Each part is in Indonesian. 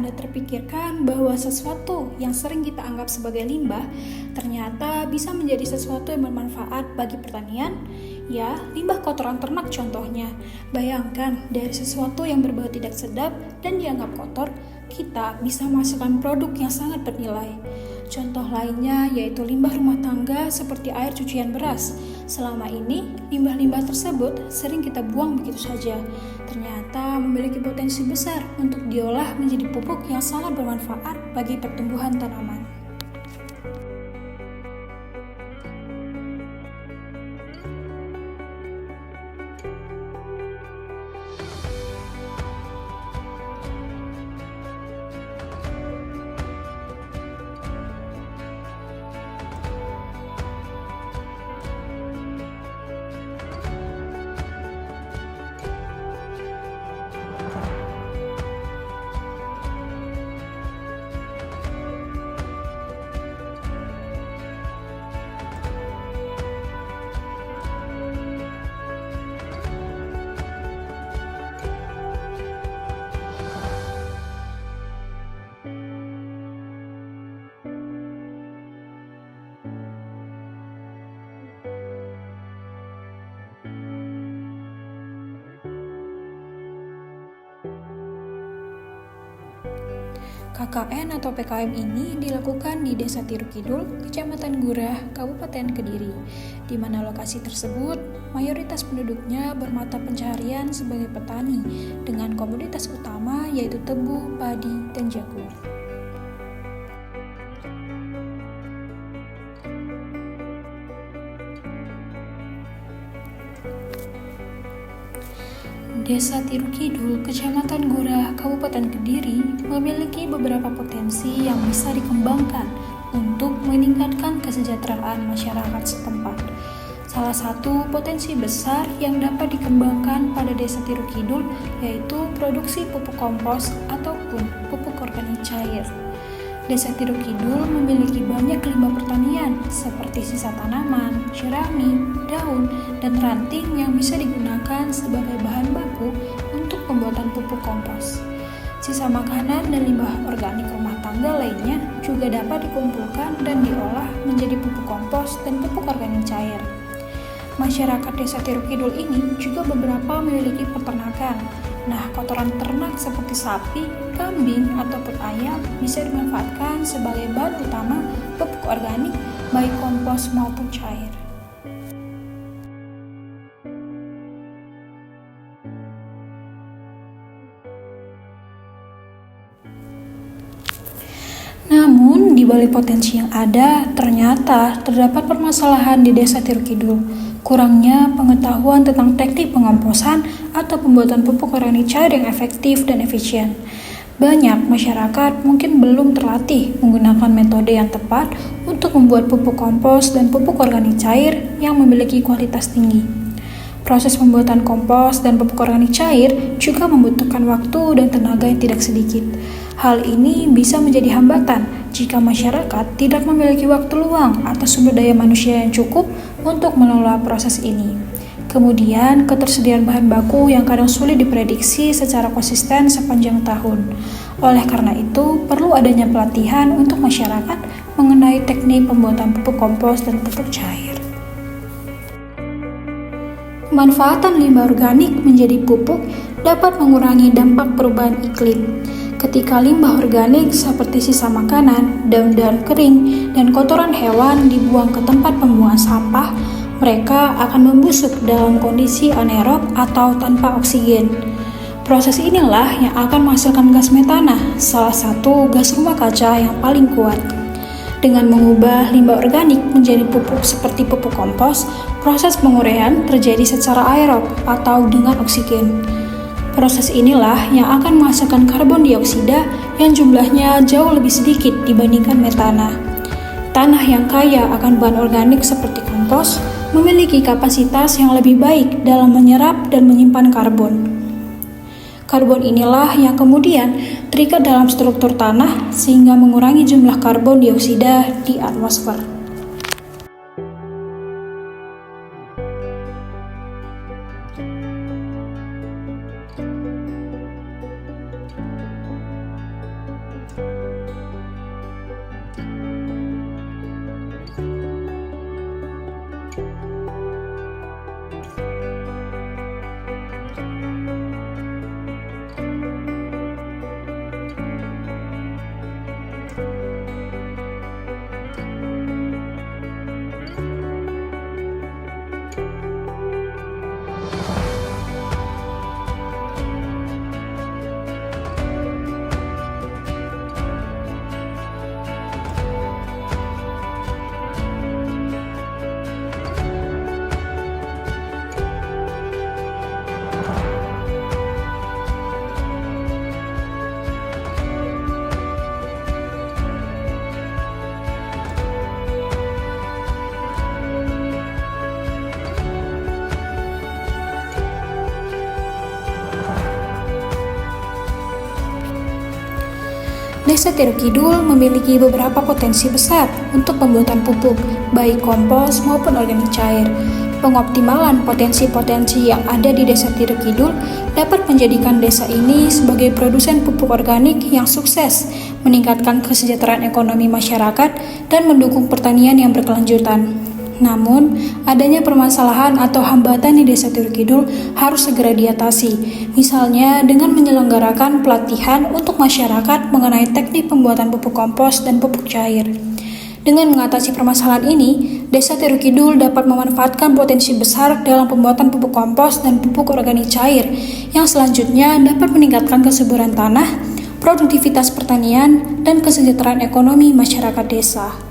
Anda terpikirkan bahwa sesuatu yang sering kita anggap sebagai limbah ternyata bisa menjadi sesuatu yang bermanfaat bagi pertanian? Ya, limbah kotoran ternak contohnya. Bayangkan, dari sesuatu yang berbau tidak sedap dan dianggap kotor, kita bisa menghasilkan produk yang sangat bernilai. Contoh lainnya yaitu limbah rumah tangga seperti air cucian beras. Selama ini, limbah-limbah tersebut sering kita buang begitu saja. Ternyata memiliki potensi besar untuk diolah menjadi pupuk yang sangat bermanfaat bagi pertumbuhan tanaman. KKN atau PKM ini dilakukan di Desa Tirukidul, Kecamatan Gurah, Kabupaten Kediri, di mana lokasi tersebut mayoritas penduduknya bermata pencaharian sebagai petani dengan komoditas utama yaitu tebu, padi, dan jagung. Desa Tirukidul, Kecamatan Gurah, Kabupaten Kediri memiliki beberapa potensi yang bisa dikembangkan untuk meningkatkan kesejahteraan masyarakat setempat. Salah satu potensi besar yang dapat dikembangkan pada Desa Tirukidul yaitu produksi pupuk kompos ataupun pupuk organik cair. Desa Tirukidul memiliki banyak limbah pertanian seperti sisa tanaman, jerami, daun, dan ranting yang bisa digunakan sebagai bahan baku untuk pembuatan pupuk kompos. Sisa makanan dan limbah organik rumah tangga lainnya juga dapat dikumpulkan dan diolah menjadi pupuk kompos dan pupuk organik cair. Masyarakat Desa Tirukidul ini juga beberapa memiliki peternakan. Nah, kotoran ternak seperti sapi, kambing, ataupun ayam bisa dimanfaatkan sebagai bahan utama pupuk organik baik kompos maupun cair. Namun, di balik potensi yang ada, ternyata terdapat permasalahan di Desa Tirukidul. Kurangnya pengetahuan tentang teknik pengomposan atau pembuatan pupuk organik cair yang efektif dan efisien. Banyak masyarakat mungkin belum terlatih menggunakan metode yang tepat untuk membuat pupuk kompos dan pupuk organik cair yang memiliki kualitas tinggi. Proses pembuatan kompos dan pupuk organik cair juga membutuhkan waktu dan tenaga yang tidak sedikit. Hal ini bisa menjadi hambatan jika masyarakat tidak memiliki waktu luang atau sumber daya manusia yang cukup untuk mengelola proses ini. Kemudian, ketersediaan bahan baku yang kadang sulit diprediksi secara konsisten sepanjang tahun. Oleh karena itu, perlu adanya pelatihan untuk masyarakat mengenai teknik pembuatan pupuk kompos dan pupuk cair. Pemanfaatan limbah organik menjadi pupuk dapat mengurangi dampak perubahan iklim. Ketika limbah organik seperti sisa makanan, daun-daun kering, dan kotoran hewan dibuang ke tempat pembuangan sampah, mereka akan membusuk dalam kondisi anaerob atau tanpa oksigen. Proses inilah yang akan menghasilkan gas metana, salah satu gas rumah kaca yang paling kuat. Dengan mengubah limbah organik menjadi pupuk seperti pupuk kompos, proses penguraian terjadi secara aerob atau dengan oksigen. Proses inilah yang akan menghasilkan karbon dioksida yang jumlahnya jauh lebih sedikit dibandingkan metana. Tanah yang kaya akan bahan organik seperti kompos memiliki kapasitas yang lebih baik dalam menyerap dan menyimpan karbon. Karbon inilah yang kemudian terikat dalam struktur tanah sehingga mengurangi jumlah karbon dioksida di atmosfer. Desa Tiruk Kidul memiliki beberapa potensi besar untuk pembuatan pupuk, baik kompos maupun organik cair. Pengoptimalan potensi-potensi yang ada di Desa Tiruk Kidul dapat menjadikan desa ini sebagai produsen pupuk organik yang sukses, meningkatkan kesejahteraan ekonomi masyarakat, dan mendukung pertanian yang berkelanjutan. Namun, adanya permasalahan atau hambatan di Desa Tiruk Kidul harus segera diatasi, misalnya dengan menyelenggarakan pelatihan untuk masyarakat mengenai teknik pembuatan pupuk kompos dan pupuk cair. Dengan mengatasi permasalahan ini, Desa Tiruk Kidul dapat memanfaatkan potensi besar dalam pembuatan pupuk kompos dan pupuk organik cair, yang selanjutnya dapat meningkatkan kesuburan tanah, produktivitas pertanian, dan kesejahteraan ekonomi masyarakat desa.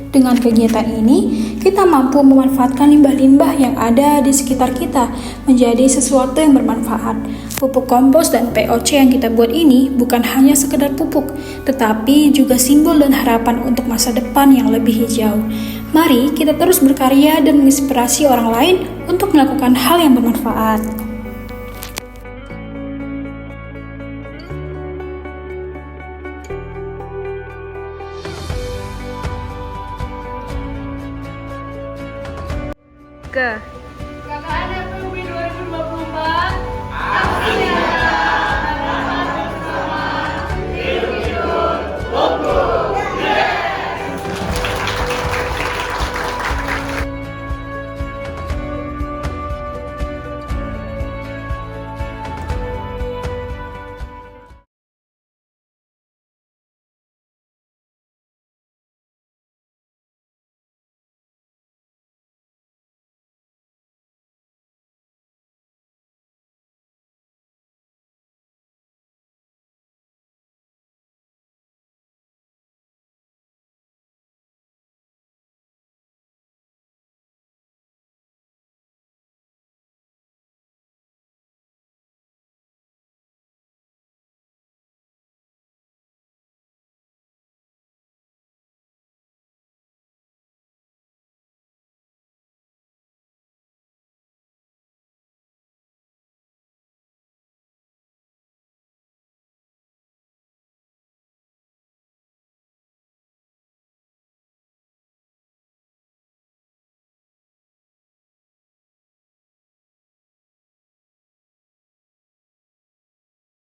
Dengan kegiatan ini, kita mampu memanfaatkan limbah-limbah yang ada di sekitar kita menjadi sesuatu yang bermanfaat. Pupuk kompos dan POC yang kita buat ini bukan hanya sekedar pupuk, tetapi juga simbol dan harapan untuk masa depan yang lebih hijau. Mari kita terus berkarya dan menginspirasi orang lain untuk melakukan hal yang bermanfaat. Kakak ada